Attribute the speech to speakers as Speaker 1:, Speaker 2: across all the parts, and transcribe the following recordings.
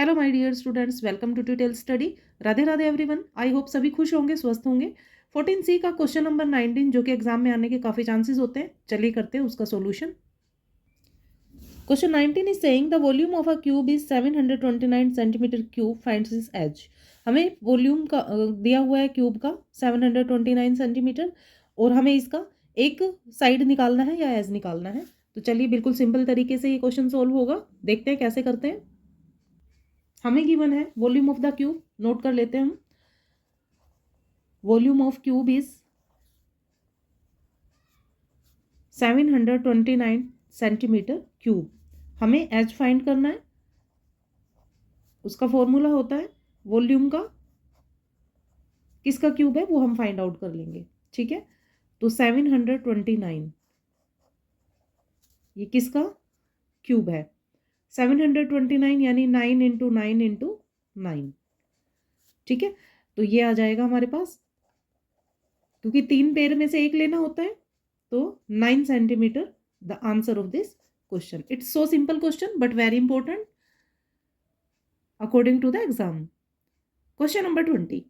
Speaker 1: Hello my dear students, welcome to detail study. Radhe Radhe everyone. I hope सभी खुश होंगे, स्वस्थ होंगे। 14C का क्वेश्चन नंबर 19 जो कि एग्जाम में आने के काफ़ी चांसेस होते हैं, चलिए करते हैं उसका solution. Question 19 is saying the volume of a cube is 729 centimetre cube, finds its edge. हमें वॉल्यूम का दिया हुआ है क्यूब का 729 सेंटीमीटर और हमें इसका एक साइड निकालना है या एज निकालना है। तो चलिए बिल्कुल सिंपल तरीके से ये क्वेश्चन सोल्व होगा, देखते हैं कैसे करते हैं। हमें गिवन है volume of the cube, note कर लेते हैं हम। Volume of cube is 729 centimetre cube. हमें एच फाइंड करना है, उसका फॉर्मूला होता है वॉल्यूम का, किसका क्यूब है वो हम फाइंड आउट कर लेंगे। ठीक है, तो 729 ये किसका क्यूब है? 729 यानी 9 इंटू 9 इंटू 9। ठीक है, तो ये आ जाएगा हमारे पास, क्योंकि 3 पेयर में से एक लेना होता है, तो 9 centimetre the answer of this question. It's so simple question but very important according to the exam. Question number 20.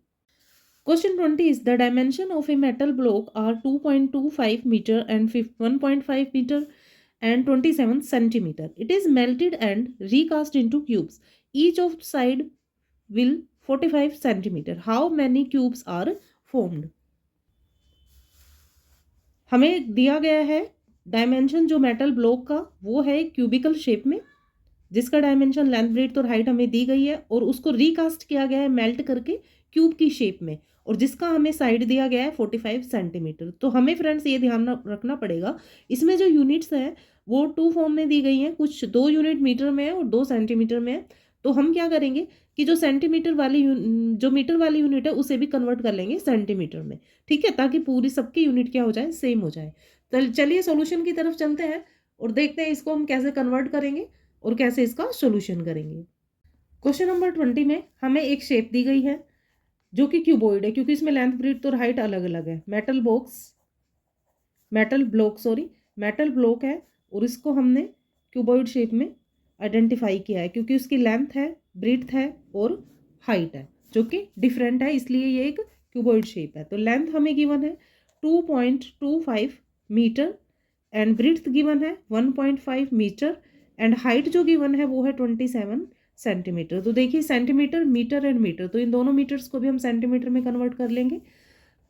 Speaker 1: Question 20 is the dimension of a metal block are 2.25 meter and 1.5 meter and 27 centimeter. It is melted and recast into cubes. Each of side will 45 centimeter. How many cubes are formed? हमें दिया गया है dimension जो metal block का, वो है cubical shape में, जिसका डायमेंशन लेंथ ब्रेड्थ और हाइट हमें दी गई है और उसको रिकास्ट किया गया है मेल्ट करके क्यूब की शेप में, और जिसका हमें साइड दिया गया है 45 सेंटीमीटर। तो हमें फ्रेंड्स ये ध्यान रखना पड़ेगा, इसमें जो यूनिट्स हैं वो 2 फॉर्म में दी गई हैं, कुछ 2 यूनिट मीटर में है और 2 सेंटीमीटर में है। तो हम क्या करेंगे कि जो सेंटीमीटर वाली जो मीटर वाली यूनिट है उसे भी कन्वर्ट कर लेंगे सेंटीमीटर में। ठीक है, ताकि पूरी सबकी यूनिट क्या हो जाए, सेम हो जाए। तो चलिए सॉल्यूशन की तरफ चलते हैं और देखते हैं इसको हम कैसे कन्वर्ट करेंगे और कैसे इसका सॉल्यूशन करेंगे। क्वेश्चन नंबर 20 में हमें एक शेप दी गई है जो कि क्यूबॉइड है, क्योंकि इसमें लेंथ ब्रेड्थ और हाइट अलग अलग है। मेटल ब्लॉक है और इसको हमने क्यूबॉइड शेप में आइडेंटिफाई किया है, क्योंकि उसकी लेंथ है, ब्रेड्थ है और हाइट है जो कि डिफरेंट है, इसलिए ये एक क्यूबॉइड शेप है। तो लेंथ हमें गिवन है 2.25 मीटर एंड ब्रेड्थ गिवन है 1.5 मीटर एंड हाइट जो गिवन है वो है 27 सेंटीमीटर। तो देखिए सेंटीमीटर, मीटर एंड मीटर, तो इन दोनों मीटर्स को भी हम सेंटीमीटर में कन्वर्ट कर लेंगे।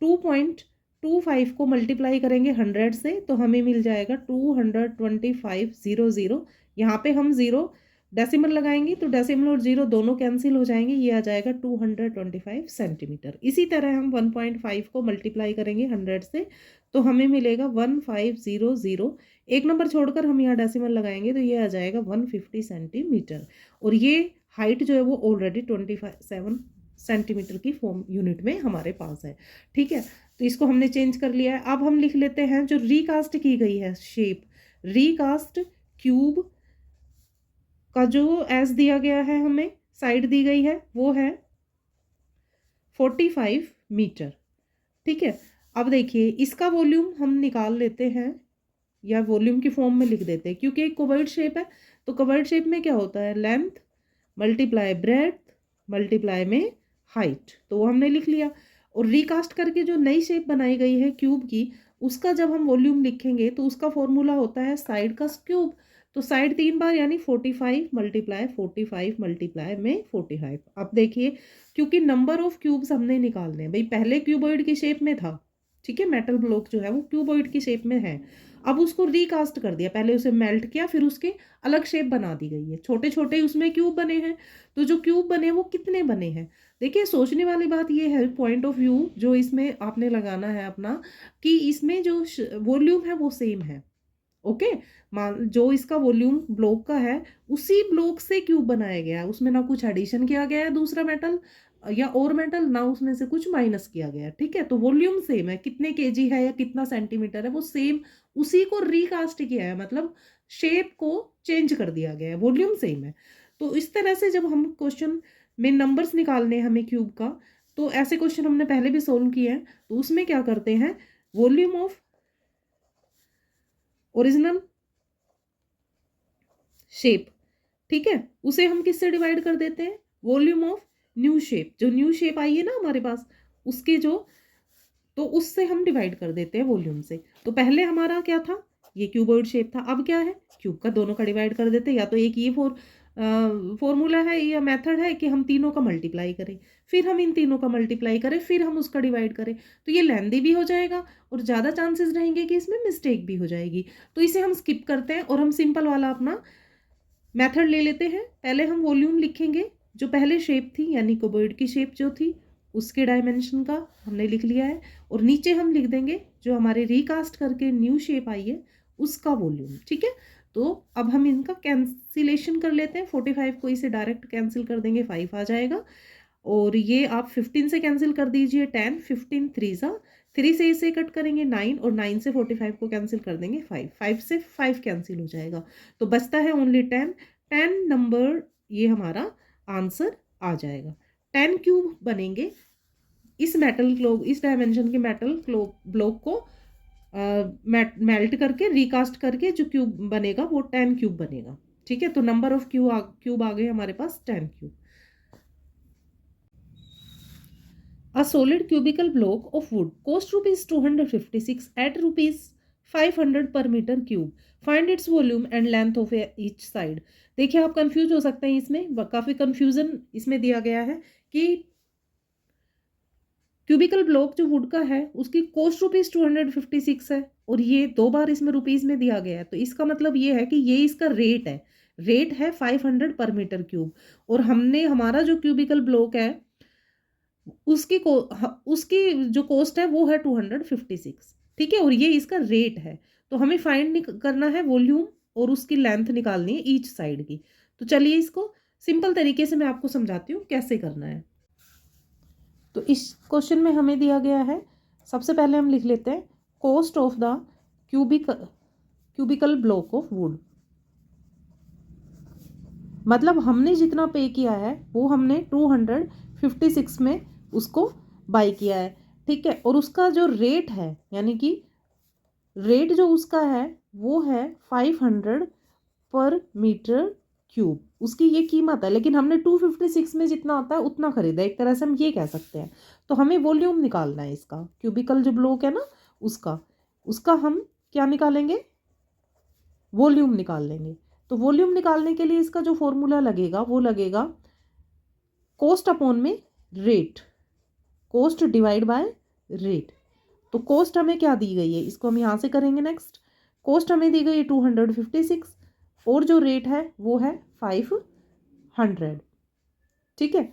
Speaker 1: 2.25 को मल्टीप्लाई करेंगे 100 से तो हमें मिल जाएगा 225 यहाँ पे हम 0 डेसिमल लगाएंगे तो डेसिमल और 0 दोनों कैंसिल हो जाएंगे, ये आ जाएगा 225 सेंटीमीटर। इसी तरह हम 1.5 को मल्टीप्लाई करेंगे 100 से तो हमें मिलेगा 1500। एक नंबर छोड़कर हम यहाँ डेसिमल लगाएंगे तो ये आ जाएगा 150 सेंटीमीटर, और ये हाइट जो है वो ऑलरेडी 27 सेंटीमीटर की फॉर्म यूनिट में हमारे पास है। ठीक है, तो इसको हमने चेंज कर लिया है। अब हम लिख लेते हैं जो रिकास्ट की गई है शेप, रिकास्ट क्यूब का जो एस दिया गया है, हमें साइड दी गई है वो है 45 मीटर। ठीक है, अब देखिए इसका वॉल्यूम हम निकाल लेते हैं या वॉल्यूम की फॉर्म में लिख देते हैं, क्योंकि एक कोवर्ड शेप है। तो कोवर्ड शेप में क्या होता है, लेंथ मल्टीप्लाई ब्रेड्थ मल्टीप्लाई में हाइट, तो वो हमने लिख लिया। और रिकास्ट करके जो नई शेप बनाई गई है क्यूब की, उसका जब हम वॉल्यूम लिखेंगे तो उसका फॉर्मूला होता है साइड का क्यूब। तो साइड 3 बार यानी 45 मल्टीप्लाई 45 मल्टीप्लाई में 45। अब देखिए क्योंकि नंबर ऑफ क्यूब्स हमने निकालने हैं भाई, पहले क्यूबॉइड की शेप में था, ठीक है, मेटल ब्लॉक जो है वो क्यूबॉइड की शेप में है। अब उसको रिकास्ट कर दिया, पहले उसे मेल्ट किया फिर उसके अलग शेप बना दी गई है, छोटे छोटे उसमें क्यूब बने हैं। तो जो क्यूब बने वो कितने बने हैं, देखिए सोचने वाली बात ये है, पॉइंट ऑफ व्यू जो इसमें आपने लगाना है अपना, कि इसमें जो वॉल्यूम है वो सेम है। ओके, मान जो इसका वॉल्यूम ब्लॉक का है उसी ब्लॉक से क्यूब बनाया गया है, उसमें ना कुछ एडिशन किया गया है दूसरा मेटल या और मेटल, ना उसमें से कुछ माइनस किया गया है। ठीक है, तो वॉल्यूम सेम है, कितने केजी है या कितना सेंटीमीटर है वो सेम, उसी को रिकास्ट किया है, मतलब शेप को चेंज कर दिया गया है, वॉल्यूम सेम है। तो इस तरह से जब हम क्वेश्चन में नंबर्स निकालने हैं हमें क्यूब का, तो ऐसे क्वेश्चन हमने पहले भी सोल्व किए हैं, तो उसमें क्या करते हैं, वॉल्यूम ऑफ ओरिजिनल शेप ठीक है, उसे हम किससे डिवाइड कर देते हैं, वॉल्यूम ऑफ न्यू शेप, जो न्यू शेप आई है ना हमारे पास, उसके जो, तो उससे हम डिवाइड कर देते हैं वॉल्यूम से। तो पहले हमारा क्या था, ये क्यूबॉइड शेप था, अब क्या है, क्यूब का दोनों का डिवाइड कर देते हैं। या तो एक ये फॉर्मूला है या मेथड है कि हम तीनों का मल्टीप्लाई करें, फिर हम इन तीनों का मल्टीप्लाई करें, फिर हम उसका डिवाइड करें, तो ये लेंदी भी हो जाएगा और ज़्यादा चांसेस रहेंगे कि इसमें मिस्टेक भी हो जाएगी। तो इसे हम स्किप करते हैं और हम सिंपल वाला अपना मेथड ले लेते हैं। पहले हम वॉल्यूम लिखेंगे, जो पहले शेप थी यानी क्यूबॉइड की शेप जो थी उसके डायमेंशन का हमने लिख लिया है, और नीचे हम लिख देंगे जो हमारे रिकास्ट करके न्यू शेप आई है उसका वॉल्यूम। ठीक है, तो अब हम इनका कैंसिलेशन कर लेते हैं। 45 को इसे डायरेक्ट कैंसिल कर देंगे, 5 आ जाएगा, और ये आप 15 से कैंसिल कर दीजिए, 10, 15 3 सा, 3 से इसे कट करेंगे 9, और 9 से 45 को कैंसिल कर देंगे 5, 5 से 5 कैंसिल हो जाएगा, तो बचता है ओनली 10। 10 नंबर ये हमारा आंसर आ जाएगा। 10 क्यूब बनेंगे इस मेटल क्लोब, इस डायमेंशन के मेटल क्लोब ब्लॉक को मेल्ट करके रिकास्ट करके जो क्यूब बनेगा वो 10 क्यूब बनेगा। ठीक है, तो नंबर ऑफ क्यूब आ गए हमारे पास 10 cube. A solid cubical block of wood cost rupees 256 at rupees 500 per meter cube. Find its volume and length of each side. देखिए आप कंफ्यूज हो सकते हैं, इसमें काफ़ी कंफ्यूजन इसमें दिया गया है कि क्यूबिकल ब्लॉक जो वुड का है उसकी कॉस्ट रुपीज़ 256 है, और ये 2 बार इसमें रुपीज़ में दिया गया है, तो इसका मतलब ये है कि ये इसका रेट है, रेट है 500 पर मीटर क्यूब, और हमने हमारा जो क्यूबिकल ब्लॉक है उसकी जो कॉस्ट है वो है 256। ठीक है, और ये इसका रेट है, तो हमें फाइंड करना है वॉल्यूम और उसकी लेंथ निकालनी है ईच साइड की। तो चलिए इसको सिंपल तरीके से मैं आपको समझाती हूँ कैसे करना है। तो इस क्वेश्चन में हमें दिया गया है, सबसे पहले हम लिख लेते हैं cost of the cubical block of would, मतलब हमने जितना पे किया है वो हमने 256 में उसको बाई किया है। ठीक है, और उसका जो रेट है यानी कि रेट जो उसका है वो है 500 पर मीटर क्यूब, उसकी ये कीमत है, लेकिन हमने 256 में जितना आता है उतना खरीदा, एक तरह से हम ये कह सकते हैं। तो हमें वॉल्यूम निकालना है इसका, क्यूबिकल जो ब्लॉक है ना उसका उसका हम क्या निकालेंगे, वॉल्यूम निकाल लेंगे। तो वॉल्यूम निकालने के लिए इसका जो फॉर्मूला लगेगा वो लगेगा कॉस्ट अपॉन में rate, cost divide by rate. तो कॉस्ट हमें क्या दी गई है, इसको हम यहाँ से करेंगे नेक्स्ट। कॉस्ट हमें दी गई है 256, और जो रेट है वो है 500। ठीक है,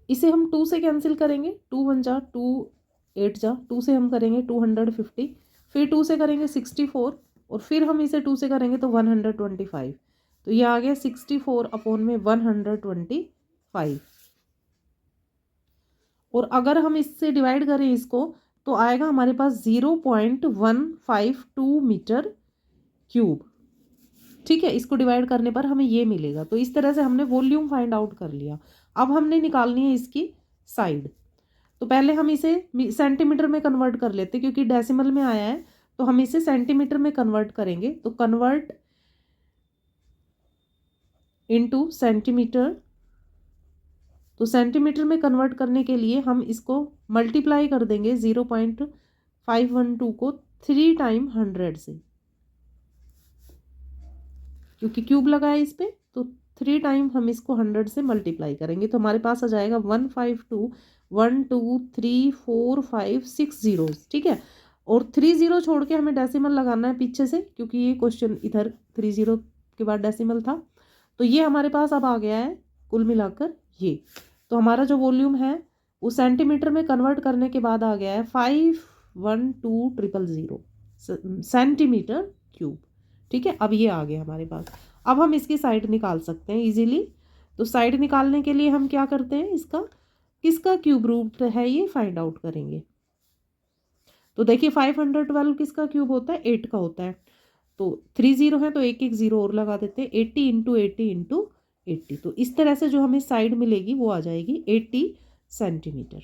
Speaker 1: इसे हम 2 से कैंसिल करेंगे, 2 1 जा 2, 8 जा 2 से हम करेंगे 250, फिर 2 से करेंगे 64, और फिर हम इसे 2 से करेंगे तो 125। तो ये आ गया 64 अपॉन में 125, और अगर हम इससे डिवाइड करें इसको तो आएगा हमारे पास 0.152 मीटर क्यूब। ठीक है, इसको डिवाइड करने पर हमें ये मिलेगा। तो इस तरह से हमने वॉल्यूम फाइंड आउट कर लिया। अब हमने निकालनी है इसकी साइड। तो पहले हम इसे सेंटीमीटर में कन्वर्ट कर लेते हैं, क्योंकि डेसिमल में आया है तो हम इसे सेंटीमीटर में कन्वर्ट करेंगे। तो कन्वर्ट इनटू सेंटीमीटर, तो सेंटीमीटर में कन्वर्ट करने के लिए हम इसको मल्टीप्लाई कर देंगे 0.512 को 3 टाइम 100 से, क्योंकि क्यूब लगा है इस पे, तो 3 टाइम हम इसको 100 से मल्टीप्लाई करेंगे, तो हमारे पास आ जाएगा 152 1 2 3 4 5 6 जीरोस। ठीक है, और 3 जीरो छोड़ के हमें डेसिमल लगाना है पीछे से, क्योंकि ये क्वेश्चन इधर 3 जीरो के बाद डेसिमल था। तो ये हमारे पास अब आ गया है कुल मिलाकर ये। तो हमारा जो वॉल्यूम है वो सेंटीमीटर में कन्वर्ट करने के बाद आ गया है 512,000 सेंटीमीटर क्यूब। ठीक है, अब ये आ गया हमारे पास। अब हम इसकी साइड निकाल सकते हैं इजीली। तो साइड निकालने के लिए हम क्या करते हैं, इसका किसका क्यूब रूट है ये फाइंड आउट करेंगे। तो देखिए 512 किसका क्यूब होता है, 8 का होता है। तो 3 जीरो है तो एक एक जीरो और लगा देते हैं, 80 इंटू 80 इंटू 80। तो इस तरह से जो हमें साइड मिलेगी वो आ जाएगी 80 सेंटीमीटर।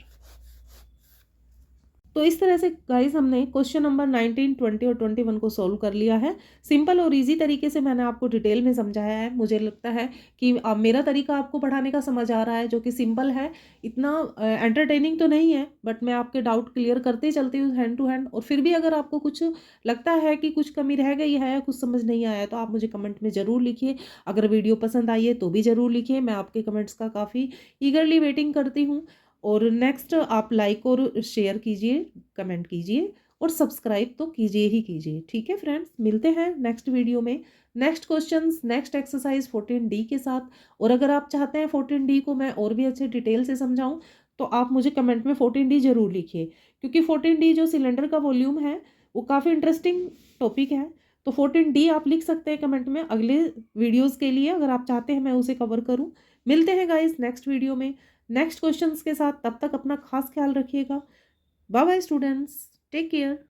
Speaker 1: तो इस तरह से गाइस हमने क्वेश्चन नंबर 19, 20 और 21 को सॉल्व कर लिया है। सिंपल और इजी तरीके से मैंने आपको डिटेल में समझाया है। मुझे लगता है कि मेरा तरीका आपको पढ़ाने का समझ आ रहा है, जो कि सिंपल है, इतना एंटरटेनिंग तो नहीं है, बट मैं आपके डाउट क्लियर करते चलती हूँ हैंड टू हैंड। और फिर भी अगर आपको कुछ लगता है कि कुछ कमी रह गई है, कुछ समझ नहीं आया, तो आप मुझे कमेंट में ज़रूर लिखिए। अगर वीडियो पसंद आई है तो भी ज़रूर लिखिए, मैं आपके कमेंट्स का काफ़ी ईगरली वेटिंग करती हूँ। और नेक्स्ट आप लाइक और शेयर कीजिए, कमेंट कीजिए और सब्सक्राइब तो कीजिए ही कीजिए। ठीक है फ्रेंड्स, मिलते हैं नेक्स्ट वीडियो में, next questions, next exercise 14D के साथ। और अगर आप चाहते हैं 14D को मैं और भी अच्छे डिटेल से समझाऊं, तो आप मुझे कमेंट में 14D जरूर लिखिए, क्योंकि 14D जो सिलेंडर का वॉल्यूम है वो काफ़ी इंटरेस्टिंग टॉपिक है। तो 14D आप लिख सकते हैं कमेंट में अगले वीडियोज़ के लिए, अगर आप चाहते हैं मैं उसे कवर करूँ। मिलते हैं गाइस नेक्स्ट वीडियो में नेक्स्ट क्वेश्चंस के साथ। तब तक अपना खास ख्याल रखिएगा। Bye bye students, take care.